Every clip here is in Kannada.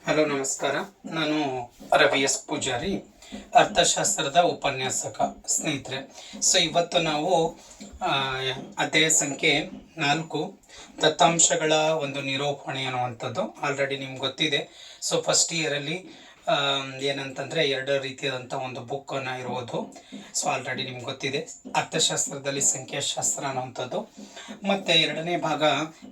ಹಲೋ ನಮಸ್ಕಾರ. ನಾನು ರವಿ ಎಸ್ ಪೂಜಾರಿ, ಅರ್ಥಶಾಸ್ತ್ರದ ಉಪನ್ಯಾಸಕ. ಸ್ನೇಹಿತರೆ, ಇವತ್ತು ನಾವು ಅಧ್ಯಾಯ ಸಂಖ್ಯೆ 4 ದತ್ತಾಂಶಗಳ ಒಂದು ನಿರೂಪಣೆ ಅನ್ನುವಂಥದ್ದು ಆಲ್ರೆಡಿ ನಿಮ್ಗೆ ಗೊತ್ತಿದೆ. ಫಸ್ಟ್ ಇಯರಲ್ಲಿ ಏನಂತಂದರೆ 2 ರೀತಿಯಾದಂಥ ಒಂದು ಬುಕ್ಕನ್ನು ಇರುವುದು. ಆಲ್ರೆಡಿ ನಿಮ್ಗೆ ಗೊತ್ತಿದೆ. ಅರ್ಥಶಾಸ್ತ್ರದಲ್ಲಿ ಸಂಖ್ಯಾಶಾಸ್ತ್ರ ಅನ್ನುವಂಥದ್ದು, ಮತ್ತು 2ನೇ ಭಾಗ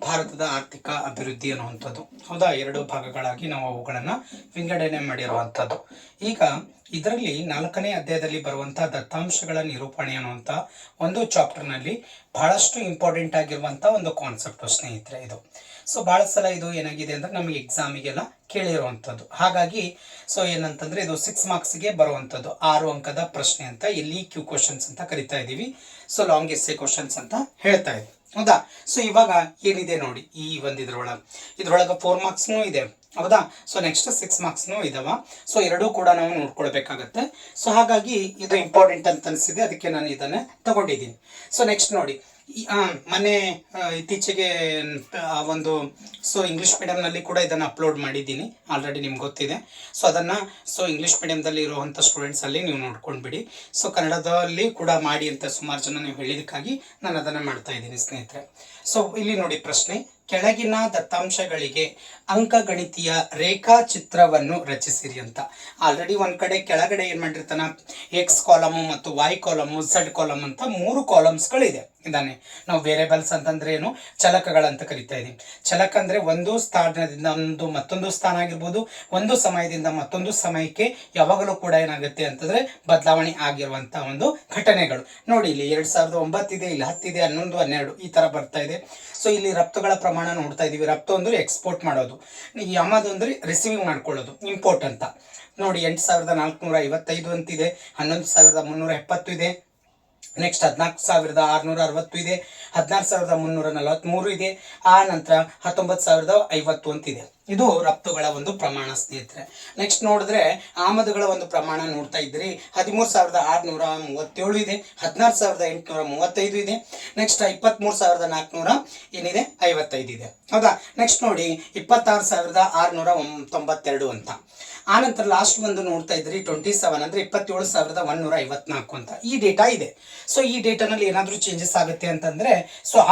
ಭಾರತದ ಆರ್ಥಿಕ ಅಭಿವೃದ್ಧಿ ಅನ್ನುವಂಥದ್ದು. ಹೌದಾ, 2 ಭಾಗಗಳಾಗಿ ನಾವು ಅವುಗಳನ್ನು ವಿಂಗಡಣೆ ಮಾಡಿರುವಂಥದ್ದು. ಈಗ ಇದರಲ್ಲಿ 4ನೇ ಅಧ್ಯಾಯದಲ್ಲಿ ಬರುವಂಥ ದತ್ತಾಂಶಗಳ ನಿರೂಪಣೆ ಅನ್ನುವಂಥ ಒಂದು ಚಾಪ್ಟರ್ನಲ್ಲಿ ಬಹಳಷ್ಟು ಇಂಪಾರ್ಟೆಂಟ್ ಆಗಿರುವಂಥ ಒಂದು ಕಾನ್ಸೆಪ್ಟು ಸ್ನೇಹಿತರೆ ಇದು. ಭಾಳ ಸಲ ಇದು ಏನಾಗಿದೆ ಅಂದರೆ ನಮಗೆ ಎಕ್ಸಾಮಿಗೆಲ್ಲ ಕೇಳಿರುವಂಥದ್ದು. ಹಾಗಾಗಿ ಏನಂತಂದರೆ ಇದು 6 ಮಾರ್ಕ್ಸ್ಗೆ ಬರುವಂಥದ್ದು 6 ಅಂಕದ ಪ್ರಶ್ನೆ ಅಂತ ಇಲ್ಲಿ ಕ್ಯೂ ಕ್ವಶನ್ಸ್ ಅಂತ ಕರಿತಾ ಇದ್ದೀವಿ. ಲಾಂಗ್ ಎಸ್ಸೆ ಕ್ವಶನ್ಸ್ ಅಂತ ಹೇಳ್ತಾ ಇದ್ದೀವಿ. ಹೌದಾ, ಇವಾಗ ಏನಿದೆ ನೋಡಿ, ಈ ಒಂದು ಇದ್ರೊಳಗೆ 4 ಮಾರ್ಕ್ಸ್ನೂ ಇದೆ. ಹೌದಾ, ನೆಕ್ಸ್ಟ್ 6 ಮಾರ್ಕ್ಸ್ನೂ ಇದಾವ. ಎರಡೂ ಕೂಡ ನಾವು ನೋಡ್ಕೊಳ್ಬೇಕಾಗತ್ತೆ. ಹಾಗಾಗಿ ಇದು ಇಂಪಾರ್ಟೆಂಟ್ ಅಂತ ಅನಿಸಿದೆ, ಅದಕ್ಕೆ ನಾನು ಇದನ್ನು ತಗೊಂಡಿದ್ದೀನಿ. ನೆಕ್ಸ್ಟ್ ನೋಡಿ, ಮೊನ್ನೆ ಇತ್ತೀಚೆಗೆ ಒಂದು ಇಂಗ್ಲೀಷ್ ಮೀಡಿಯಂನಲ್ಲಿ ಕೂಡ ಇದನ್ನು ಅಪ್ಲೋಡ್ ಮಾಡಿದ್ದೀನಿ, ಆಲ್ರೆಡಿ ನಿಮ್ಗೆ ಗೊತ್ತಿದೆ. ಅದನ್ನು ಇಂಗ್ಲೀಷ್ ಮೀಡಿಯಂದಲ್ಲಿ ಇರುವಂಥ ಸ್ಟೂಡೆಂಟ್ಸಲ್ಲಿ ನೀವು ನೋಡ್ಕೊಂಡ್ಬಿಡಿ. ಕನ್ನಡದಲ್ಲಿ ಕೂಡ ಮಾಡಿ ಅಂತ ಸುಮಾರು ಜನ ನೀವು ಹೇಳಿದಕ್ಕಾಗಿ ನಾನು ಅದನ್ನು ಮಾಡ್ತಾ ಇದ್ದೀನಿ ಸ್ನೇಹಿತರೆ. ಇಲ್ಲಿ ನೋಡಿ ಪ್ರಶ್ನೆ: ಕೆಳಗಿನ ದತ್ತಾಂಶಗಳಿಗೆ ಅಂಕಗಣಿತೀಯ ರೇಖಾಚಿತ್ರವನ್ನು ರಚಿಸಿರಿ ಅಂತ. ಆಲ್ರೆಡಿ ಒಂದು ಕಡೆ ಕೆಳಗಡೆ ಏನು ಮಾಡಿರ್ತಾನ, ಎಕ್ಸ್ ಕಾಲಮು ಮತ್ತು ವೈ ಕಾಲಮು, ಝಡ್ ಕಾಲಮ್ ಅಂತ 3 ಕಾಲಮ್ಸ್ಗಳಿದೆ. ಇದಾನೆ ನಾವು ವೇರಿಯಬಲ್ಸ್ ಅಂತಂದ್ರೆ ಏನು, ಚಲಕಗಳಂತ ಕರಿತಾ ಇದೀವಿ. ಚಲಕ ಅಂದ್ರೆ ಒಂದು ಸ್ಥಾನದಿಂದ ಮತ್ತೊಂದು ಸ್ಥಾನ ಆಗಿರ್ಬೋದು, ಒಂದು ಸಮಯದಿಂದ ಮತ್ತೊಂದು ಸಮಯಕ್ಕೆ ಯಾವಾಗಲೂ ಕೂಡ ಏನಾಗುತ್ತೆ ಅಂತಂದ್ರೆ ಬದಲಾವಣೆ ಆಗಿರುವಂತಹ ಒಂದು ಘಟನೆಗಳು. ನೋಡಿ, ಇಲ್ಲಿ 2009 ಇದೆ, ಇಲ್ಲಿ 10 ಇದೆ, 11, 12 ಈ ತರ ಬರ್ತಾ ಇದೆ. ಇಲ್ಲಿ ರಫ್ತುಗಳ ಪ್ರಮಾಣ ನೋಡ್ತಾ ಇದೀವಿ. ರಫ್ತು ಅಂದ್ರೆ ಎಕ್ಸ್ಪೋರ್ಟ್ ಮಾಡೋದು, ಆಮದು ಅಂದ್ರೆ ರಿಸೀವಿಂಗ್ ಮಾಡ್ಕೊಳ್ಳೋದು, ಇಂಪೋರ್ಟ್ ಅಂತ. ನೋಡಿ 8455 ಅಂತಿದೆ, 11370 ಇದೆ, ನೆಕ್ಸ್ಟ್ 14660 ಇದೆ, 16343 ಇದೆ, ಆ ನಂತರ 19050 ಅಂತಿದೆ. ಇದು ರಫ್ತುಗಳ ಒಂದು ಪ್ರಮಾಣ ಸ್ನೇಹಿತರೆ. ನೆಕ್ಸ್ಟ್ ನೋಡಿದ್ರೆ ಆಮದುಗಳ ಒಂದು ಪ್ರಮಾಣ ನೋಡ್ತಾ ಇದ್ರಿ, 13637 ಇದೆ, 16835 ಇದೆ, ನೆಕ್ಸ್ಟ್ 23400 ಏನಿದೆ 55 ಇದೆ. ಹೌದಾ, ನೆಕ್ಸ್ಟ್ ನೋಡಿ 26692 ಅಂತ. ಆನಂತರ ಲಾಸ್ಟ್ ಒಂದು ನೋಡ್ತಾ ಇದ್ರಿ 27 ಅಂದ್ರೆ 27154 ಅಂತ ಈ ಡೇಟಾ ಇದೆ. ಈ ಡೇಟಾನಲ್ಲಿ ಏನಾದರೂ ಚೇಂಜಸ್ ಆಗುತ್ತೆ ಅಂತಂದ್ರೆ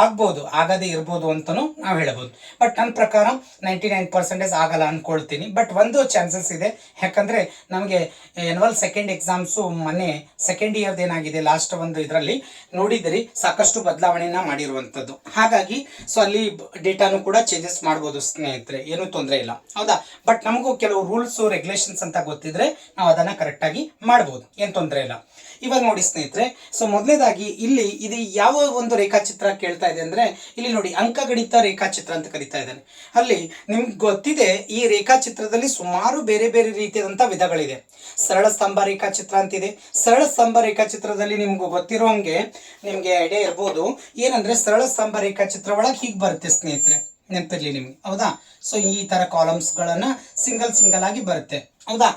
ಆಗ್ಬೋದು, ಆಗದೇ ಇರ್ಬೋದು ಅಂತಲೂ ನಾವು ಹೇಳ್ಬೋದು. ಬಟ್ ನನ್ನ ಪ್ರಕಾರ 99% ಆಗಲ್ಲ ಅನ್ಕೊಳ್ತೀನಿ. ಬಟ್ ಒಂದು ಚಾನ್ಸಸ್ ಇದೆ, ಯಾಕಂದ್ರೆ ನಮಗೆ ಎನ್ಯುವಲ್ ಸೆಕೆಂಡ್ ಎಕ್ಸಾಮ್ಸು ಮೊನ್ನೆ ಸೆಕೆಂಡ್ ಇಯರ್ದು ಏನಾಗಿದೆ ಲಾಸ್ಟ್ ಒಂದು ಇದರಲ್ಲಿ ನೋಡಿದ್ರಿ ಸಾಕಷ್ಟು ಬದಲಾವಣೆಯನ್ನ ಮಾಡಿರುವಂಥದ್ದು. ಹಾಗಾಗಿ ಅಲ್ಲಿ ಡೇಟಾನು ಕೂಡ ಚೇಂಜಸ್ ಮಾಡ್ಬೋದು ಸ್ನೇಹಿತರೆ, ಏನೂ ತೊಂದರೆ ಇಲ್ಲ. ಹೌದಾ, ಬಟ್ ನಮಗೂ ಕೆಲವು ರೂಲ್ಸ್ ರೆಗ್ಯುಲೇಷನ್ಸ್ ಅಂತ ಗೊತ್ತಿದ್ರೆ ನಾವು ಅದನ್ನ ಕರೆಕ್ಟ್ ಆಗಿ ಮಾಡ್ಬೋದು, ಏನ್ ತೊಂದರೆ ಇಲ್ಲ. ಇವಾಗ ನೋಡಿ ಸ್ನೇಹಿತರೆ, ಮೊದಲನೇದಾಗಿ ಇಲ್ಲಿ ಇದು ಯಾವ ಒಂದು ರೇಖಾಚಿತ್ರ ಕೇಳ್ತಾ ಇದೆ ಅಂದ್ರೆ, ಇಲ್ಲಿ ನೋಡಿ ಅಂಕಗಣಿತ ರೇಖಾಚಿತ್ರ ಅಂತ ಕರೀತಾ ಇದ್ದಾನೆ. ಅಲ್ಲಿ ನಿಮ್ಗೆ ಗೊತ್ತಿದೆ, ಈ ರೇಖಾಚಿತ್ರದಲ್ಲಿ ಸುಮಾರು ಬೇರೆ ಬೇರೆ ರೀತಿಯಾದಂಥ ವಿಧಗಳಿದೆ. ಸರಳ ಸ್ತಂಭ ರೇಖಾಚಿತ್ರ ಅಂತಿದೆ. ಸರಳ ಸ್ತಂಭ ರೇಖಾಚಿತ್ರದಲ್ಲಿ ನಿಮ್ಗೆ ಗೊತ್ತಿರೋ ಹಂಗೆ ನಿಮ್ಗೆ ಐಡಿಯಾ ಇರ್ಬೋದು, ಏನಂದ್ರೆ ಸರಳ ಸ್ತಂಭ ರೇಖಾಚಿತ್ರ ಒಳಗೆ ಹೀಗೆ ಬರುತ್ತೆ ಸ್ನೇಹಿತರೆ, ನೆನಪಿರ್ಲಿ ನಿಮ್ಗೆ. ಹೌದಾ, ಈ ತರ ಕಾಲಮ್ಸ್ಗಳನ್ನ ಸಿಂಗಲ್ ಆಗಿ ಬರುತ್ತೆ. ಹೌದಾ,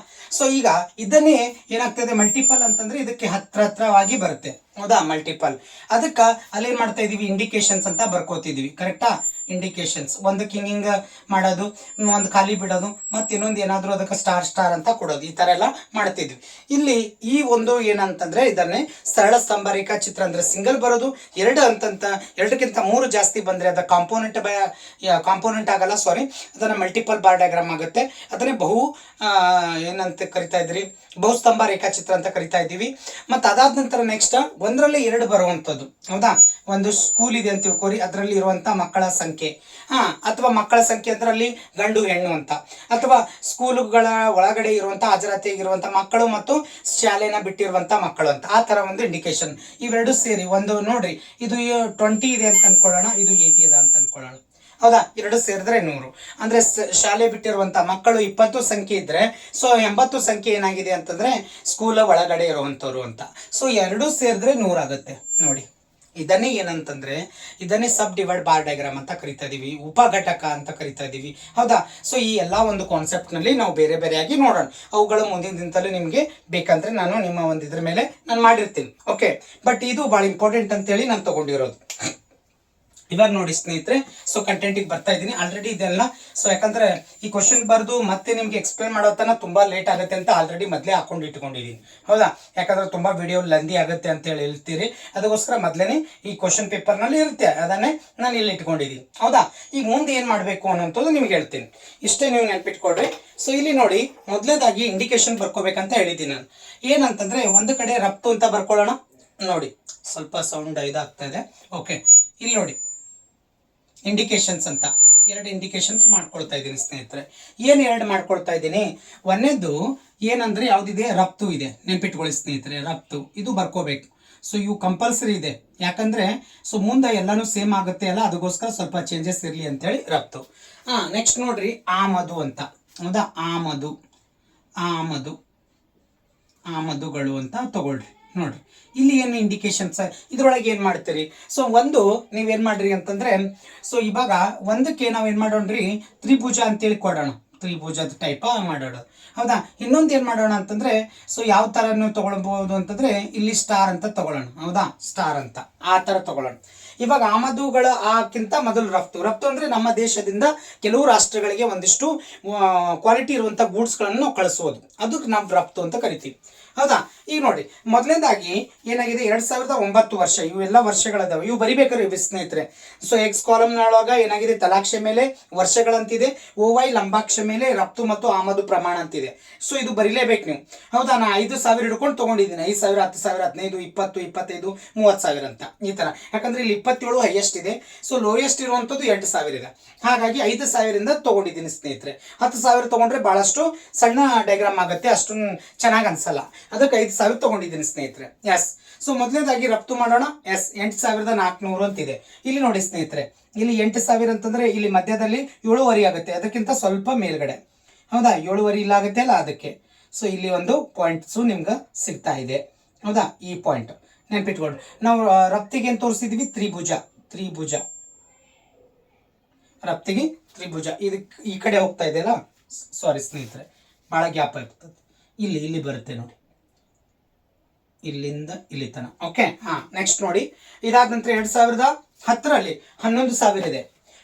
ಈಗ ಇದನ್ನೇ ಏನಾಗ್ತದೆ ಮಲ್ಟಿಪಲ್ ಅಂತಂದ್ರೆ ಇದಕ್ಕೆ ಹತ್ರವಾಗಿ ಬರುತ್ತೆ. ಹೌದಾ, ಮಲ್ಟಿಪಲ್. ಅದಕ್ಕೆ ಅಲ್ಲೇನ್ ಮಾಡ್ತಾ ಇದೀವಿ, ಇಂಡಿಕೇಶನ್ಸ್ ಅಂತ ಬರ್ಕೋತಿದೀವಿ. ಕರೆಕ್ಟಾ, ಇಂಡಿಕೇಶನ್ಸ್ ಒಂದಕ್ಕೆ ಹಿಂಗ ಮಾಡೋದು, ಒಂದು ಖಾಲಿ ಬಿಡೋದು, ಮತ್ತೆ ಇನ್ನೊಂದು ಏನಾದ್ರು ಅದಕ್ಕೆ ಸ್ಟಾರ್ ಅಂತ ಕೊಡೋದು, ಈ ತರ ಎಲ್ಲ ಮಾಡ್ತಿದ್ವಿ. ಇಲ್ಲಿ ಈ ಒಂದು ಏನಂತಂದ್ರೆ ಇದನ್ನೇ ಸರಳ ಸ್ತಂಭ ರೇಖಾಚಿತ್ರ ಅಂದ್ರೆ ಸಿಂಗಲ್ ಬರೋದು. 2 ಅಂತಂತ 2ಕ್ಕಿಂತ 3 ಜಾಸ್ತಿ ಬಂದ್ರೆ ಅದ ಕಾಂಪೋನೆಂಟ್ ಆಗಲ್ಲ, ಸಾರಿ, ಅದನ್ನ ಮಲ್ಟಿಪಲ್ ಬಾರ್ ಡಯಾಗ್ರಾಮ್ ಆಗುತ್ತೆ. ಅದನ್ನೇ ಏನಂತ ಕರಿತಾ ಇದ್ರಿ, ಬಹುಸ್ತಂಭ ರೇಖಾಚಿತ್ರ ಅಂತ ಕರಿತಾ ಇದ್ದೀವಿ. ಮತ್ತೆ ಅದಾದ ನಂತರ ನೆಕ್ಸ್ಟ್ 1ರಲ್ಲಿ 2 ಬರುವಂಥದ್ದು. ಹೌದಾ, ಒಂದು ಸ್ಕೂಲ್ ಇದೆ ಅಂತ ತಿಳ್ಕೊರಿ, ಅದರಲ್ಲಿ ಇರುವಂತ ಮಕ್ಕಳ ಸಂಖ್ಯೆ, ಅಥವಾ ಮಕ್ಕಳ ಸಂಖ್ಯೆ ಅದರಲ್ಲಿ ಗಂಡು ಹೆಣ್ಣು ಅಂತ, ಅಥವಾ ಸ್ಕೂಲುಗಳ ಒಳಗಡೆ ಇರುವಂತ ಹಾಜರಾತಿಯಾಗಿರುವಂತ ಮಕ್ಕಳು ಮತ್ತು ಶಾಲೆನ ಬಿಟ್ಟಿರುವಂತ ಮಕ್ಕಳು ಅಂತ, ಆ ತರ ಒಂದು ಇಂಡಿಕೇಶನ್. ಇವೆರಡು ಸೇರಿ ಒಂದು ನೋಡ್ರಿ, ಇದು 20 ಇದೆ ಅಂತ ಅನ್ಕೊಳ್ಳೋಣ, ಇದು 80 ಇದೆ ಅಂತ ಅನ್ಕೊಳ್ಳೋಣ. ಹೌದಾ, 2 ಸೇರಿದ್ರೆ 100 ಅಂದ್ರೆ ಶಾಲೆ ಬಿಟ್ಟಿರುವಂತ ಮಕ್ಕಳು 20 ಸಂಖ್ಯೆ ಇದ್ರೆ 80 ಸಂಖ್ಯೆ ಏನಾಗಿದೆ ಅಂತಂದ್ರೆ ಸ್ಕೂಲ್ ಒಳಗಡೆ ಇರುವಂತವ್ರು ಅಂತ. 2 ಸೇರಿದ್ರೆ 100 ಆಗುತ್ತೆ ನೋಡಿ. ಇದನ್ನೇ ಏನಂತಂದ್ರೆ ಇದನ್ನೇ ಸಬ್ ಡಿವೈಡ್ ಬಾರ್ ಡಯಾಗ್ರಾಮ್ ಅಂತ ಕರಿತಾ ಇದೀವಿ, ಉಪಘಟಕ ಅಂತ ಕರಿತಾ ಇದೀವಿ. ಹೌದಾ, ಈ ಎಲ್ಲಾ ಒಂದು ಕಾನ್ಸೆಪ್ಟ್ ನಲ್ಲಿ ನಾವು ಬೇರೆ ಬೇರೆಯಾಗಿ ನೋಡೋಣ. ಅವುಗಳು ಮುಂದಿನ ದಿನದಲ್ಲಿ ನಿಮ್ಗೆ ಬೇಕಂದ್ರೆ ನಾನು ನಿಮ್ಮ ಒಂದು ಇದ್ರ ಮೇಲೆ ನಾನು ಮಾಡಿರ್ತೀನಿ. ಓಕೆ, ಬಟ್ ಇದು ಬಹಳ ಇಂಪಾರ್ಟೆಂಟ್ ಅಂತ ಹೇಳಿ ನಾನು ತಗೊಂಡಿರೋದು. ಇವಾಗ ನೋಡಿ ಸ್ನೇಹಿತರೆ, ಸೊ ಕಂಟೆಂಟಿಗೆ ಬರ್ತಾ ಇದ್ದೀನಿ ಆಲ್ರೆಡಿ ಇದೆಲ್ಲ. ಸೊ ಯಾಕಂದ್ರೆ ಈ ಕ್ವಶನ್ ಬರ್ದು ಮತ್ತೆ ನಿಮ್ಗೆ ಎಕ್ಸ್ಪ್ಲೇನ್ ಮಾಡೋ ತನ ತುಂಬಾ ಲೇಟ್ ಆಗುತ್ತೆ ಅಂತ ಆಲ್ರೆಡಿ ಮೊದಲೇ ಹಾಕೊಂಡು ಇಟ್ಕೊಂಡಿದ್ದೀನಿ, ಹೌದಾ? ಯಾಕಂದ್ರೆ ತುಂಬಾ ವಿಡಿಯೋ ಲೆಂದಿ ಆಗುತ್ತೆ ಅಂತ ಹೇಳಿ ಹೇಳ್ತೀರಿ, ಅದಕ್ಕೋಸ್ಕರ ಮೊದಲೇ ಈ ಕ್ವಶನ್ ಪೇಪರ್ನಲ್ಲಿ ಇರುತ್ತೆ, ಅದನ್ನೇ ನಾನು ಇಲ್ಲಿ ಇಟ್ಕೊಂಡಿದ್ದೀನಿ, ಹೌದಾ? ಈಗ ಮುಂದೆ ಏನು ಮಾಡಬೇಕು ಅನ್ನೋಂಥದ್ದು ನಿಮ್ಗೆ ಹೇಳ್ತೀನಿ, ಇಷ್ಟೇ ನೀವು ನೆನ್ಪಿಟ್ಕೊಡ್ರಿ. ಸೊ ಇಲ್ಲಿ ನೋಡಿ, ಮೊದಲೇದಾಗಿ ಇಂಡಿಕೇಶನ್ ಬರ್ಕೋಬೇಕಂತ ಹೇಳಿದ್ದೀನಿ ನಾನು. ಏನಂತಂದ್ರೆ ಒಂದು ಕಡೆ ರಫ್ತು ಅಂತ ಬರ್ಕೊಳ್ಳೋಣ. ನೋಡಿ ಸ್ವಲ್ಪ ಸೌಂಡ್ ಇದಾಗ್ತಾ ಇದೆ. ಓಕೆ, ಇಲ್ಲಿ ನೋಡಿ ಇಂಡಿಕೇಶನ್ಸ್ ಅಂತ ಎರಡು ಇಂಡಿಕೇಶನ್ಸ್ ಮಾಡ್ಕೊಳ್ತಾ ಇದ್ದೀನಿ ಸ್ನೇಹಿತರೆ. ಏನು ಎರಡು ಮಾಡ್ಕೊಳ್ತಾ ಇದ್ದೀನಿ? ಒಂದೇದು ಏನಂದ್ರೆ ಯಾವ್ದಿದೆ, ರಫ್ತು ಇದೆ, ನೆನ್ಪಿಟ್ಕೊಳ್ಳಿ ಸ್ನೇಹಿತರೆ, ರಫ್ತು ಇದು ಬರ್ಕೋಬೇಕು. ಸೊ ಇವು ಕಂಪಲ್ಸರಿ ಇದೆ, ಯಾಕಂದ್ರೆ ಸೊ ಮುಂದೆ ಎಲ್ಲಾನು ಸೇಮ್ ಆಗುತ್ತೆ ಅಲ್ಲ, ಅದಕ್ಕೋಸ್ಕರ ಸ್ವಲ್ಪ ಚೇಂಜಸ್ ಇರಲಿ ಅಂತೇಳಿ ರಫ್ತು. ನೆಕ್ಸ್ಟ್ ನೋಡ್ರಿ, ಆಮದು ಅಂತ, ಹೌದಾ? ಆಮದು, ಆಮದು, ಆಮದುಗಳು ಅಂತ ತಗೊಳ್ರಿ. ನೋಡ್ರಿ ಇಲ್ಲಿ ಏನು ಇಂಡಿಕೇಶನ್ಸ್, ಇದ್ರೊಳಗೆ ಏನು ಮಾಡ್ತೀರಿ? ಸೊ ಒಂದು ನೀವೇನು ಮಾಡ್ರಿ ಅಂತಂದ್ರೆ, ಸೊ ಇವಾಗ ಒಂದಕ್ಕೆ ನಾವೇನು ಮಾಡೋಣ್ರಿ, ತ್ರಿಭುಜ ಅಂತೇಳಿ ಕೊಡೋಣ, ತ್ರಿಭುಜದ ಟೈಪ್ ಮಾಡೋಣ, ಹೌದಾ? ಇನ್ನೊಂದು ಏನು ಮಾಡೋಣ ಅಂತಂದ್ರೆ, ಸೊ ಯಾವ ಥರನೂ ತಗೊಳ್ಬೋದು ಅಂತಂದ್ರೆ ಇಲ್ಲಿ ಸ್ಟಾರ್ ಅಂತ ತಗೊಳ್ಳೋಣ, ಹೌದಾ? ಸ್ಟಾರ್ ಅಂತ ಆ ಥರ ತಗೊಳ್ಳೋಣ. ಇವಾಗ ಆಮದುಗಳ ಆಕ್ಕಿಂತ ಮೊದಲು ರಫ್ತು. ರಫ್ತು ಅಂದ್ರೆ ನಮ್ಮ ದೇಶದಿಂದ ಕೆಲವು ರಾಷ್ಟ್ರಗಳಿಗೆ ಒಂದಿಷ್ಟು ಕ್ವಾಲಿಟಿ ಇರುವಂಥ ಗೂಡ್ಸ್ಗಳನ್ನು ನಾವು ಕಳಿಸೋದು, ಅದಕ್ಕೆ ನಾವು ರಫ್ತು ಅಂತ ಕರಿತೀವಿ, ಹೌದಾ? ಈಗ ನೋಡಿ, ಮೊದಲನೇದಾಗಿ ಏನಾಗಿದೆ, 2009 ವರ್ಷ, ಇವೆಲ್ಲ ವರ್ಷಗಳದಾವೆ, ಇವು ಬರಿಬೇಕಾದ್ರೆ ಸ್ನೇಹಿತರೆ. ಸೊ ಎಕ್ಸ್ ಕಾಲಮ್ನೊಳಗ ಏನಾಗಿದೆ, ತಲಾಕ್ಷೆ ಮೇಲೆ ವರ್ಷಗಳಂತಿದೆ, OY ಲಂಬಾಕ್ಷ ಮೇಲೆ ರಫ್ತು ಮತ್ತು ಆಮದು ಪ್ರಮಾಣ ಅಂತಿದೆ. ಸೊ ಇದು ಬರಿಲೇಬೇಕು ನೀವು, ಹೌದಾ? ನಾ 5,000 ಹಿಡ್ಕೊಂಡು ತಗೊಂಡಿದ್ದೀನಿ, 5,000, 10,000, 15, 20, 25, 30,000 ಅಂತ ಈ ತರ. ಯಾಕಂದ್ರೆ ಇಲ್ಲಿ 27 ಹೈಯೆಸ್ಟ್ ಇದೆ, ಸೊ ಲೋಯೆಸ್ಟ್ ಇರುವಂಥದ್ದು 8,000 ಇದೆ. ಹಾಗಾಗಿ 5,000 ತಗೊಂಡಿದ್ದೀನಿ ಸ್ನೇಹಿತರೆ. 10,000 ತಗೊಂಡ್ರೆ ಬಹಳಷ್ಟು ಸಣ್ಣ ಡಯಾಗ್ರಾಮ್ ಆಗುತ್ತೆ, ಅಷ್ಟೊಂದು ಚೆನ್ನಾಗಿ ಅನ್ಸಲ್ಲ, ಅದಕ್ಕೆ 5,000 ತಗೊಂಡಿದ್ದೀನಿ ಸ್ನೇಹಿತರೆ. ಎಸ್, ಸೊ ಮೊದಲನೇದಾಗಿ ರಫ್ತು ಮಾಡೋಣ. ಎಸ್, 8,400 ಅಂತಿದೆ. ಇಲ್ಲಿ ನೋಡಿ ಸ್ನೇಹಿತರೆ, ಇಲ್ಲಿ 8,000 ಅಂತಂದ್ರೆ ಇಲ್ಲಿ ಮಧ್ಯದಲ್ಲಿ 7,500 ಆಗುತ್ತೆ, ಅದಕ್ಕಿಂತ ಸ್ವಲ್ಪ ಮೇಲ್ಗಡೆ, ಹೌದಾ? 7,500 ಇಲ್ಲ ಆಗುತ್ತೆ ಅಲ್ಲ, ಅದಕ್ಕೆ. ಸೊ ಇಲ್ಲಿ ಒಂದು ಪಾಯಿಂಟ್ಸು ನಿಮ್ಗೆ ಸಿಗ್ತಾ ಇದೆ, ಹೌದಾ? ಈ ಪಾಯಿಂಟ್ ನೆನ್ಪಿಟ್ಕೊಂಡು ನಾವು ರಫ್ತಿಗೆ ಏನು ತೋರಿಸಿದ್ವಿ, ತ್ರಿಭುಜ, ತ್ರಿಭುಜ, ರಫ್ತಿಗೆ ತ್ರಿಭುಜ. ಇದಕ್ಕೆ ಈ ಕಡೆ ಹೋಗ್ತಾ ಇದೆಯಲ್ಲ, ಸಾರಿ ಸ್ನೇಹಿತರೆ, ಭಾಳ ಗ್ಯಾಪ್ ಆಗ್ತದೆ. ಇಲ್ಲಿ ಇಲ್ಲಿ ಬರುತ್ತೆ ನೋಡಿ, ಇಲ್ಲಿಂದ ಇಲ್ಲಿ ತನ. ಓಕೆ, ನೆಕ್ಸ್ಟ್ ನೋಡಿ, ಇದಾದ ನಂತರ 2010ರಲ್ಲಿ 11,000 ಇದೆ.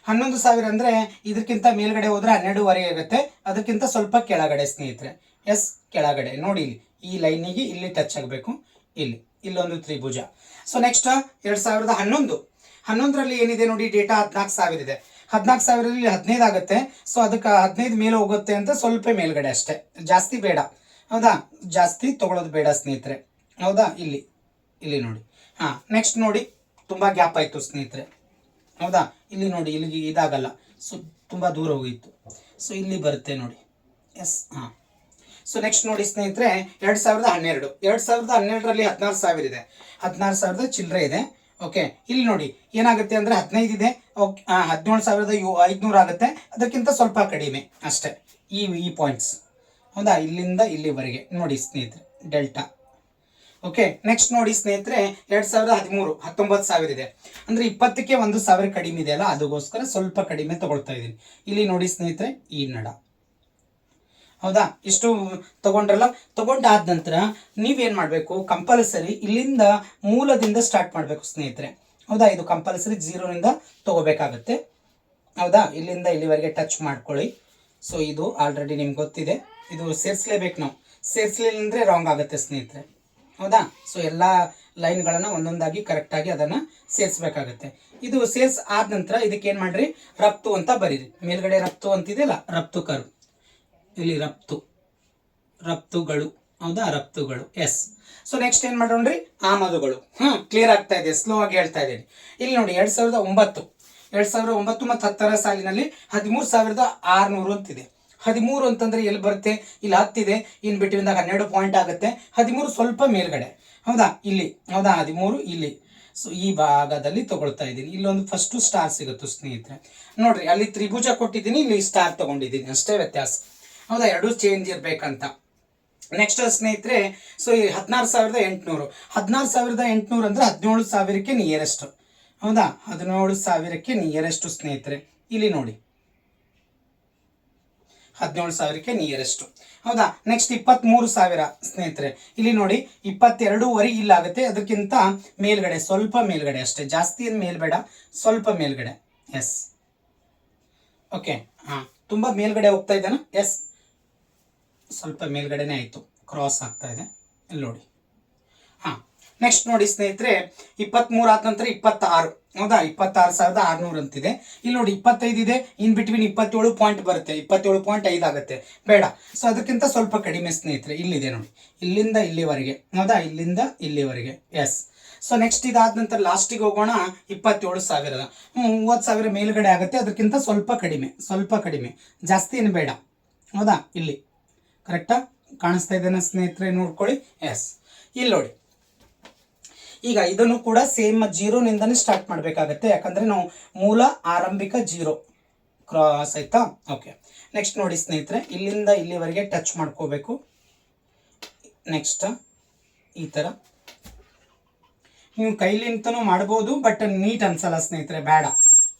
11,000 ಅಂದ್ರೆ ಇದಕ್ಕಿಂತ ಮೇಲ್ಗಡೆ ಹೋದ್ರೆ 12,500 ಆಗುತ್ತೆ, ಅದಕ್ಕಿಂತ ಸ್ವಲ್ಪ ಕೆಳಗಡೆ ಸ್ನೇಹಿತರೆ. ಎಸ್, ಕೆಳಗಡೆ ನೋಡಿ, ಇಲ್ಲಿ ಈ ಲೈನಿಗೆ ಇಲ್ಲಿ ಟಚ್ ಆಗಬೇಕು, ಇಲ್ಲಿ ಇಲ್ಲೊಂದು ತ್ರಿಭುಜ. ಸೊ ನೆಕ್ಸ್ಟ್ 2011ರಲ್ಲಿ ಏನಿದೆ ನೋಡಿ, ಡೇಟಾ 14,000 ಇದೆ. 14,000ರಲ್ಲಿ 15 ಆಗುತ್ತೆ, ಸೊ ಅದಕ್ಕೆ 15 ಮೇಲೆ ಹೋಗುತ್ತೆ ಅಂತ ಸ್ವಲ್ಪ ಮೇಲ್ಗಡೆ ಅಷ್ಟೇ, ಜಾಸ್ತಿ ಬೇಡ, ಹೌದಾ? ಜಾಸ್ತಿ ತಗೊಳ್ಳೋದು ಬೇಡ ಸ್ನೇಹಿತರೆ, ಹೌದಾ? ಇಲ್ಲಿ ಇಲ್ಲಿ ನೋಡಿ. ನೆಕ್ಸ್ಟ್ ನೋಡಿ, ತುಂಬಾ ಗ್ಯಾಪ್ ಆಯ್ತು ಸ್ನೇಹಿತರೆ, ಹೌದಾ? ಇಲ್ಲಿ ನೋಡಿ, ಇಲ್ಲಿಗೆ ಇದಾಗಲ್ಲ, ಸೊ ತುಂಬಾ ದೂರ ಹೋಗಿತ್ತು, ಸೊ ಇಲ್ಲಿ ಬರುತ್ತೆ ನೋಡಿ. ಎಸ್, ಸೊ ನೆಕ್ಸ್ಟ್ ನೋಡಿ ಸ್ನೇಹಿತರೆ, 2012ರಲ್ಲಿ 16,000 ಇದೆ, 16,000 ಚಿಲ್ಲರೆ ಇದೆ. ಓಕೆ, ಇಲ್ಲಿ ನೋಡಿ ಏನಾಗುತ್ತೆ ಅಂದ್ರೆ 15 ಇದೆ, ಓಕೆ, 17,500 ಆಗುತ್ತೆ, ಅದಕ್ಕಿಂತ ಸ್ವಲ್ಪ ಕಡಿಮೆ ಅಷ್ಟೇ ಈ ಪಾಯಿಂಟ್ಸ್, ಹೌದಾ? ಇಲ್ಲಿಂದ ಇಲ್ಲಿವರೆಗೆ ನೋಡಿ ಸ್ನೇಹಿತರೆ, ಡೆಲ್ಟಾ. ಓಕೆ, ನೆಕ್ಸ್ಟ್ ನೋಡಿ ಸ್ನೇಹಿತರೆ, 2013 19,000 ಇದೆ, ಅಂದ್ರೆ 20ಕ್ಕೆ 1,000 ಕಡಿಮೆ ಇದೆ ಅಲ್ಲ, ಅದಕ್ಕೋಸ್ಕರ ಸ್ವಲ್ಪ ಕಡಿಮೆ ತಗೊಳ್ತಾ ಇದ್ದೀನಿ. ಇಲ್ಲಿ ನೋಡಿ ಸ್ನೇಹಿತರೆ, ಈ ನಡ, ಹೌದಾ? ಇಷ್ಟು ತಗೊಂಡ್ರಲ್ಲ. ತಗೊಂಡಾದ ನಂತರ ನೀವೇನ್ ಮಾಡಬೇಕು, ಕಂಪಲ್ಸರಿ ಇಲ್ಲಿಂದ ಮೂಲದಿಂದ ಸ್ಟಾರ್ಟ್ ಮಾಡಬೇಕು ಸ್ನೇಹಿತರೆ, ಹೌದಾ? ಇದು ಕಂಪಲ್ಸರಿ 0ನಿಂದ ತಗೋಬೇಕಾಗತ್ತೆ, ಹೌದಾ? ಇಲ್ಲಿಂದ ಇಲ್ಲಿವರೆಗೆ ಟಚ್ ಮಾಡ್ಕೊಳ್ಳಿ. ಸೊ ಇದು ಆಲ್ರೆಡಿ ನಿಮ್ಗೆ ಗೊತ್ತಿದೆ, ಇದು ಸೇರಿಸಲೇಬೇಕು ನಾವು, ಸೇರಿಸಲಿಲ್ಲ ಅಂದರೆ ರಾಂಗ್ ಆಗುತ್ತೆ ಸ್ನೇಹಿತರೆ, ಹೌದಾ? ಸೊ ಎಲ್ಲ ಲೈನ್ಗಳನ್ನು ಒಂದೊಂದಾಗಿ ಕರೆಕ್ಟಾಗಿ ಅದನ್ನು ಸೇರಿಸ್ಬೇಕಾಗತ್ತೆ. ಇದು ಸೇರ್ಸ್ ಆದ ನಂತರ ಇದಕ್ಕೆ ಏನು ಮಾಡ್ರಿ, ರಫ್ತು ಅಂತ ಬರೀರಿ. ಮೇಲ್ಗಡೆ ರಫ್ತು ಅಂತಿದೆಯಲ್ಲ, ರಫ್ತು ಕರು, ಇಲ್ಲಿ ರಫ್ತು, ರಫ್ತುಗಳು, ಹೌದಾ? ರಫ್ತುಗಳು. ಎಸ್, ಸೊ ನೆಕ್ಸ್ಟ್ ಏನು ಮಾಡೋಣ್ರಿ, ಆಮದುಗಳು. ಕ್ಲಿಯರ್ ಆಗ್ತಾ ಇದೆ, ಸ್ಲೋ ಆಗಿ ಹೇಳ್ತಾ ಇದ್ದೀನಿ. ಇಲ್ಲಿ ನೋಡಿ, 2009 ಮತ್ತು 10ರ ಸಾಲಿನಲ್ಲಿ 13,600 ಅಂತಿದೆ. 13 ಅಂತಂದ್ರೆ ಎಲ್ಲಿ ಬರುತ್ತೆ, ಇಲ್ಲಿ 10 ಇದೆ, ಇನ್ ಬಿಟ್ವೀನ್ದಾಗ 12 ಪಾಯಿಂಟ್ ಆಗುತ್ತೆ. 13 ಸ್ವಲ್ಪ ಮೇಲ್ಗಡೆ, ಹೌದಾ? ಇಲ್ಲಿ, ಹೌದಾ? 13 ಇಲ್ಲಿ. ಸೊ ಈ ಭಾಗದಲ್ಲಿ ತಗೊಳ್ತಾ ಇದ್ದೀನಿ. ಇಲ್ಲೊಂದು ಫಸ್ಟ್ ಸ್ಟಾರ್ ಸಿಗುತ್ತೆ ಸ್ನೇಹಿತರೆ, ನೋಡ್ರಿ, ಅಲ್ಲಿ ತ್ರಿಭುಜ ಕೊಟ್ಟಿದ್ದೀನಿ, ಇಲ್ಲಿ ಸ್ಟಾರ್ ತಗೊಂಡಿದ್ದೀನಿ, ಅಷ್ಟೇ ವ್ಯತ್ಯಾಸ, ಹೌದಾ? ಎರಡೂ ಚೇಂಜ್ ಇರ್ಬೇಕಂತ. ನೆಕ್ಸ್ಟ್ ಸ್ನೇಹಿತರೆ, ಸೊ ಈ 16,800 16,800 ಅಂದ್ರೆ 17,000ಕ್ಕೆ ನಿಯರೆಸ್ಟ್, ಹೌದಾ? 17,000ಕ್ಕೆ ನಿಯರೆಸ್ಟ್ ಸ್ನೇಹಿತರೆ. ಇಲ್ಲಿ ನೋಡಿ, 17,000ಕ್ಕೆ ನಿಯರೆಸ್ಟು. ಹೌದಾ, ನೆಕ್ಸ್ಟ್ 23,000 ಸ್ನೇಹಿತರೆ. ಇಲ್ಲಿ ನೋಡಿ 22,500 ಇಲ್ಲಾಗುತ್ತೆ, ಅದಕ್ಕಿಂತ ಮೇಲ್ಗಡೆ, ಸ್ವಲ್ಪ ಮೇಲ್ಗಡೆ ಅಷ್ಟೇ, ಜಾಸ್ತಿ ಏನು ಮೇಲ್ಬೇಡ, ಸ್ವಲ್ಪ ಮೇಲ್ಗಡೆ. Yes, okay. ಹಾಂ, ತುಂಬ ಮೇಲ್ಗಡೆ ಹೋಗ್ತಾ ಇದ್ದಾನ? ಎಸ್, ಸ್ವಲ್ಪ ಮೇಲ್ಗಡೆನೇ ಆಯಿತು, ಕ್ರಾಸ್ ಆಗ್ತಾ ಇದೆ, ಇಲ್ಲಿ ನೋಡಿ. ಹಾಂ, ನೆಕ್ಸ್ಟ್ ನೋಡಿ ಸ್ನೇಹಿತರೆ, 23 ಆದ ನಂತರ 26. ಹೌದಾ, 26,600 ಅಂತಿದೆ. ಇಲ್ಲಿ ನೋಡಿ 25 ಇದೆ, ಇನ್ ಬಿಟ್ವೀನ್ 27 ಪಾಯಿಂಟ್ ಬರುತ್ತೆ, 27.5 ಆಗುತ್ತೆ, ಬೇಡ. ಸೊ ಅದಕ್ಕಿಂತ ಸ್ವಲ್ಪ ಕಡಿಮೆ ಸ್ನೇಹಿತರೆ, ಇಲ್ಲಿದೆ ನೋಡಿ, ಇಲ್ಲಿಂದ ಇಲ್ಲಿವರೆಗೆ. ಹೌದಾ, ಇಲ್ಲಿಂದ ಇಲ್ಲಿವರೆಗೆ. ಎಸ್. ಸೊ ನೆಕ್ಸ್ಟ್ ಇದಾದ ನಂತರ ಲಾಸ್ಟಿಗೆ ಹೋಗೋಣ. 27,000, 30,000 ಮೇಲ್ಗಡೆ ಆಗುತ್ತೆ, ಅದಕ್ಕಿಂತ ಸ್ವಲ್ಪ ಕಡಿಮೆ, ಸ್ವಲ್ಪ ಕಡಿಮೆ, ಜಾಸ್ತಿ ಏನು ಬೇಡ. ಹೌದಾ, ಇಲ್ಲಿ ಕರೆಕ್ಟಾ ಕಾಣಿಸ್ತಾ ಇದ್ದೇನೆ ಸ್ನೇಹಿತರೆ, ನೋಡ್ಕೊಳ್ಳಿ. ಎಸ್, ಇಲ್ಲಿ ನೋಡಿ, ಈಗ ಇದನ್ನು ಕೂಡ ಸೇಮ್ ಜೀರೋನಿಂದನೇ ಸ್ಟಾರ್ಟ್ ಮಾಡಬೇಕಾಗತ್ತೆ, ಯಾಕಂದರೆ ನಾವು ಮೂಲ ಆರಂಭಿಕ ಜೀರೋ ಕ್ರಾಸ್ ಆಯ್ತಾ. ಓಕೆ, ನೆಕ್ಸ್ಟ್ ನೋಡಿ ಸ್ನೇಹಿತರೆ, ಇಲ್ಲಿಂದ ಇಲ್ಲಿವರೆಗೆ ಟಚ್ ಮಾಡ್ಕೋಬೇಕು. ನೆಕ್ಸ್ಟ್ ಈ ಥರ ನೀವು ಕೈಲಿಂತನೂ ಮಾಡ್ಬೋದು, ಬಟ್ ನೀಟ್ ಅನ್ಸಲ್ಲ ಸ್ನೇಹಿತರೆ, ಬೇಡ.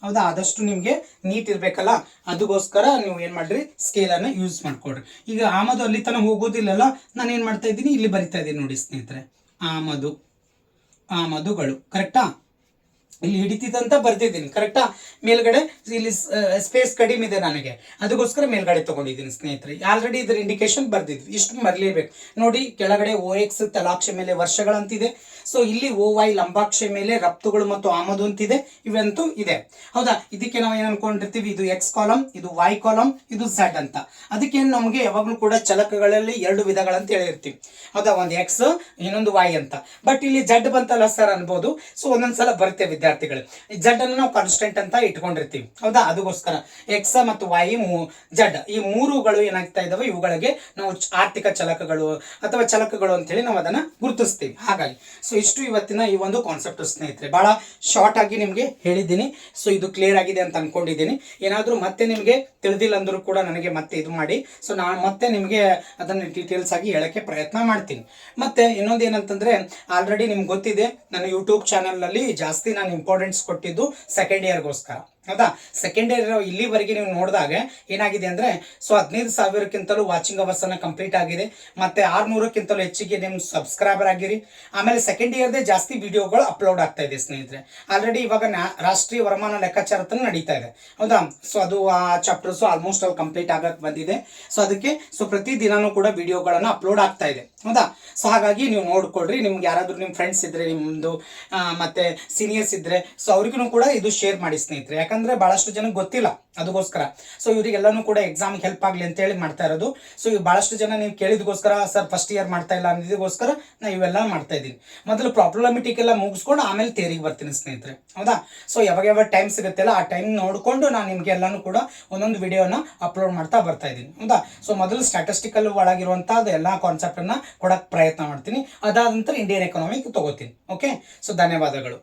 ಹೌದಾ, ಆದಷ್ಟು ನಿಮಗೆ ನೀಟ್ ಇರಬೇಕಲ್ಲ, ಅದಕ್ಕೋಸ್ಕರ ನೀವು ಏನು ಮಾಡಿರಿ, ಸ್ಕೇಲನ್ನು ಯೂಸ್ ಮಾಡ್ಕೊಡ್ರಿ. ಈಗ ಆಮದು ಅಲ್ಲಿ ತನಕ ಹೋಗೋದಿಲ್ಲಲ್ಲ, ನಾನು ಏನು ಮಾಡ್ತಾ ಇದ್ದೀನಿ, ಇಲ್ಲಿ ಬರಿತಾ ಇದ್ದೀನಿ ನೋಡಿ ಸ್ನೇಹಿತರೆ, ಆಮದುಗಳು. ಕರೆಕ್ಟಾ, ಇಲ್ಲಿ ಹಿಡಿತಿದ್ದಂತ ಬರ್ತಿದ್ದೀನಿ. ಕರೆಕ್ಟಾ, ಮೇಲ್ಗಡೆ ಇಲ್ಲಿ ಸ್ಪೇಸ್ ಕಡಿಮೆ ಇದೆ ನನಗೆ, ಅದಕ್ಕೋಸ್ಕರ ಮೇಲ್ಗಡೆ ತಗೊಂಡಿದ್ದೀನಿ ಸ್ನೇಹಿತರೆ. ಆಲ್ರೆಡಿ ಇದರ ಇಂಡಿಕೇಶನ್ ಬರ್ದಿದ್ವಿ, ಇಷ್ಟು ಮರಲೇಬೇಕು ನೋಡಿ. ಕೆಳಗಡೆ OX ತಲಾಕ್ಷೆ ಮೇಲೆ ವರ್ಷಗಳಂತಿದೆ. ಸೊ ಇಲ್ಲಿ OY ಲಂಬಾಕ್ಷೆ ಮೇಲೆ ರಫ್ತುಗಳು ಮತ್ತು ಆಮದು ಅಂತಿದೆ, ಇವಂತೂ ಇದೆ. ಹೌದಾ, ಇದಕ್ಕೆ ನಾವು ಏನು ಅನ್ಕೊಂಡಿರ್ತೀವಿ, ಇದು X ಕಾಲಮ್, ಇದು Y ಕಾಲಮ್, ಇದು Z ಅಂತ. ಅದಕ್ಕೆ ನಮಗೆ ಯಾವಾಗಲೂ ಕೂಡ ಚಲಕಗಳಲ್ಲಿ 2 ವಿಧಗಳಂತ ಹೇಳಿರ್ತೀವಿ. ಹೌದಾ, ಒಂದು X, ಇನ್ನೊಂದು Y ಅಂತ. ಬಟ್ ಇಲ್ಲಿ Z ಬಂತಲ್ಲ ಸರ್ ಅನ್ಬೋದು. ಸೊ ಒಂದೊಂದ್ಸಲ ಬರುತ್ತೆ ವಿದ್ಯಾರ್ಥಿಗಳು, Z ಅನ್ನು ನಾವು ಕಾನ್ಸ್ಟೆಂಟ್ ಅಂತ ಇಟ್ಕೊಂಡಿರ್ತೀವಿ. ಹೌದಾ, ಅದಕ್ಕೋಸ್ಕರ X ಮತ್ತು Y, Z ಈ ಮೂರುಗಳು ಏನಾಗ್ತಾ ಇದಾವೆ, ಇವುಗಳಿಗೆ ನಾವು ಆರ್ಥಿಕ ಚಲಕಗಳು ಅಥವಾ ಚಲಕಗಳು ಅಂತೇಳಿ ನಾವು ಅದನ್ನ ಗುರುತಿಸ್ತೀವಿ. ಹಾಗಾಗಿ ಸೊ ಇಷ್ಟು ಇವತ್ತಿನ ಈ ಒಂದು ಕಾನ್ಸೆಪ್ಟ್ ಸ್ನೇಹಿತರೆ, ಬಹಳ ಶಾರ್ಟ್ ಆಗಿ ನಿಮಗೆ ಹೇಳಿದ್ದೀನಿ. ಸೊ ಇದು ಕ್ಲಿಯರ್ ಆಗಿದೆ ಅಂತ ಅನ್ಕೊಂಡಿದ್ದೀನಿ. ಏನಾದರೂ ಮತ್ತೆ ನಿಮಗೆ ತಿಳಿದಿಲ್ಲ ಅಂದರೂ ಕೂಡ ನನಗೆ ಮತ್ತೆ ಇದು ಮಾಡಿ, ಸೊ ನಾನು ಮತ್ತೆ ನಿಮಗೆ ಅದನ್ನು ಡೀಟೇಲ್ಸ್ ಆಗಿ ಹೇಳಕ್ಕೆ ಪ್ರಯತ್ನ ಮಾಡ್ತೀನಿ. ಮತ್ತೆ ಇನ್ನೊಂದು ಏನಂತಂದ್ರೆ, ಆಲ್ರೆಡಿ ನಿಮ್ಗೆ ಗೊತ್ತಿದೆ, ನನ್ನ ಯೂಟ್ಯೂಬ್ ಚಾನಲ್ನಲ್ಲಿ ಜಾಸ್ತಿ ನಾನು ಇಂಪಾರ್ಟೆನ್ಸ್ ಕೊಟ್ಟಿದ್ದು ಸೆಕೆಂಡ್ ಇಯರ್ಗೋಸ್ಕರ. ಹೌದಾ, ಸೆಕೆಂಡ್ ಇಯರ್ ಇಲ್ಲಿವರೆಗೆ ನೀವು ನೋಡಿದಾಗ ಏನಾಗಿದೆ ಅಂದರೆ, ಸೊ 15,000ಕ್ಕಿಂತಲೂ ವಾಚಿಂಗ್ ಅವರ್ಸ್ ಅನ್ನ ಕಂಪ್ಲೀಟ್ ಆಗಿದೆ, ಮತ್ತೆ 600ಕ್ಕಿಂತಲೂ ಹೆಚ್ಚಿಗೆ ನಿಮ್ಮ ಸಬ್ಸ್ಕ್ರೈಬರ್ ಆಗಿರಿ. ಆಮೇಲೆ ಸೆಕೆಂಡ್ ಇಯರ್ದೇ ಜಾಸ್ತಿ ವಿಡಿಯೋಗಳು ಅಪ್ಲೋಡ್ ಆಗ್ತಾ ಇದೆ ಸ್ನೇಹಿತರೆ. ಆಲ್ರೆಡಿ ಇವಾಗ ರಾಷ್ಟ್ರೀಯ ವರಮಾನ ಲೆಕ್ಕಾಚಾರ ನಡೀತಾ ಇದೆ. ಹೌದಾ, ಸೊ ಅದು ಆ ಚಾಪ್ಟರ್ಸು ಆಲ್ಮೋಸ್ಟ್ ಅಲ್ಲಿ ಕಂಪ್ಲೀಟ್ ಆಗಕ್ಕೆ ಬಂದಿದೆ. ಸೊ ಅದಕ್ಕೆ ಸೊ ಪ್ರತಿ ದಿನಾನೂ ಕೂಡ ವಿಡಿಯೋಗಳನ್ನು ಅಪ್ಲೋಡ್ ಆಗ್ತಾ ಇದೆ. ಹೌದಾ, ಸೊ ಹಾಗಾಗಿ ನೀವು ನೋಡ್ಕೊಳ್ರಿ. ನಿಮ್ಗೆ ಯಾರಾದರೂ ನಿಮ್ಮ ಫ್ರೆಂಡ್ಸ್ ಇದ್ರೆ, ನಿಮ್ಮದು ಮತ್ತೆ ಸೀನಿಯರ್ಸ್ ಇದ್ರೆ, ಸೊ ಅವ್ರಿಗೂ ಕೂಡ ಇದು ಶೇರ್ ಮಾಡಿ ಸ್ನೇಹಿತರೆ. ಯಾಕಂದ್ರೆ ಬಹಳಷ್ಟು ಜನಕ್ಕೆ ಗೊತ್ತಿಲ್ಲ, ಅದಕ್ಕೋಸ್ಕರ. ಸೊ ಇವರಿಗೆಲ್ಲನೂ ಕೂಡ ಎಕ್ಸಾಮ್ಗೆ ಹೆಲ್ಪ್ ಆಗಲಿ ಅಂತೇಳಿ ಮಾಡ್ತಾ ಇರೋದು. ಸೊ ಇವು ಬಹಳಷ್ಟು ಜನ ನೀವು ಕೇಳಿದಗೋಸ್ಕರ, ಸರ್ ಫಸ್ಟ್ ಇಯರ್ ಮಾಡ್ತಾ ಇಲ್ಲ ಅನ್ನೋದಕ್ಕೋಸ್ಕರ ನಾ ಇವೆಲ್ಲ ಮಾಡ್ತಾ ಇದ್ದೀನಿ. ಮೊದಲು ಪ್ರಾಬ್ಲಮೆಟಿಕ್ ಎಲ್ಲ ಮುಗಿಸ್ಕೊಂಡು ಆಮೇಲೆ ಥಿಯರಿಗೆ ಬರ್ತೀನಿ ಸ್ನೇಹಿತರೆ. ಹೌದಾ, ಸೊ ಯಾವಾಗ ಟೈಮ್ ಸಿಗುತ್ತಲ್ಲ, ಆ ಟೈಮ್ ನೋಡಿಕೊಂಡು ನಾನು ನಿಮಗೆ ಎಲ್ಲಾನು ಕೂಡ ಒಂದೊಂದು ವಿಡಿಯೋನ ಅಪ್ಲೋಡ್ ಮಾಡ್ತಾ ಬರ್ತಾ ಇದ್ದೀನಿ. ಹೌದಾ, ಸೊ ಮೊದಲು ಸ್ಟ್ಯಾಟಿಸ್ಟಿಕಲ್ ಒಳಗಿರುವಂತಹ ಎಲ್ಲ ಕಾನ್ಸೆಪ್ಟನ್ನು ಕೊಡಕ್ಕೆ ಪ್ರಯತ್ನ ಮಾಡ್ತೀನಿ. ಅದಾದ ನಂತರ ಇಂಡಿಯನ್ ಎಕಾನಮಿಕ್ ತಗೋತೀನಿ. ಓಕೆ, ಸೊ ಧನ್ಯವಾದಗಳು.